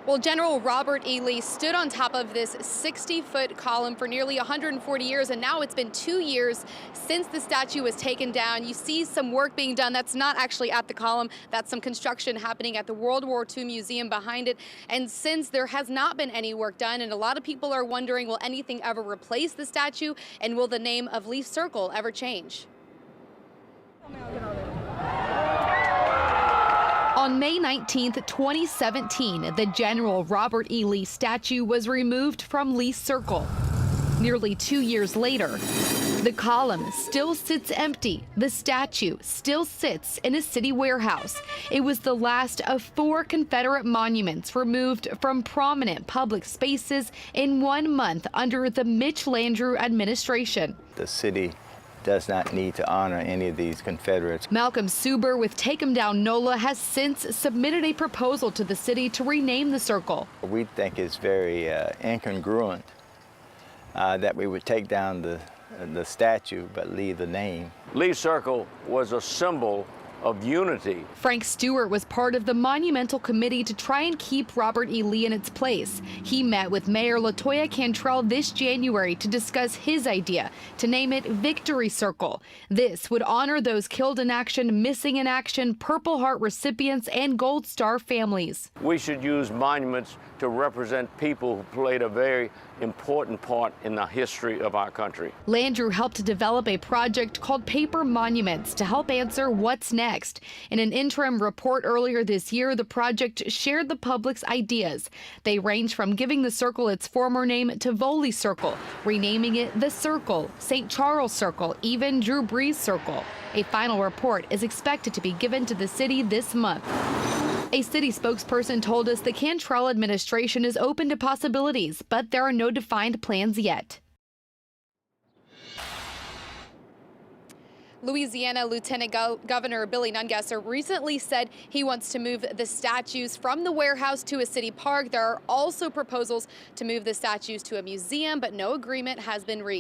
Well, General Robert E. Lee stood on top of this 60-foot column for nearly 140 years, and now it's been 2 years since the statue was taken down. You see some work being done. That's not actually at the column. That's some construction happening at the World War II Museum behind it. And since there has not been any work done, and a lot of people are wondering, will anything ever replace the statue, and will the name of Lee Circle ever change? On May 19, 2017, the General Robert E. Lee statue was removed from Lee Circle. Nearly 2 years later, the column still sits empty. The statue still sits in a city warehouse. It was the last of 4 Confederate monuments removed from prominent public spaces in 1 month under the Mitch Landrieu administration. The city does not need to honor any of these Confederates. Malcolm Suber with Take 'em Down NOLA has since submitted a proposal to the city to rename the circle. We think it's very incongruent that we would take down the statue but leave the name. Lee Circle was a symbol of unity. Frank Stewart was part of the monumental committee to try and keep Robert E. Lee in its place. He met with Mayor LaToya Cantrell this January to discuss his idea to name it Victory Circle. This would honor those killed in action, missing in action, Purple Heart recipients, and Gold Star families. We should use monuments to represent people who played a very important part in the history of our country. Landrieu helped to develop a project called Paper Monuments to help answer what's next. In an interim report earlier this year, the project shared the public's ideas. They range from giving the circle its former name to Voley Circle, renaming it the Circle, St. Charles Circle, even Drew Brees Circle. A final report is expected to be given to the city this month. A city spokesperson told us the Cantrell administration is open to possibilities, but there are no defined plans yet. Louisiana Lieutenant Governor Billy Nungesser recently said he wants to move the statues from the warehouse to a city park. There are also proposals to move the statues to a museum, but no agreement has been reached.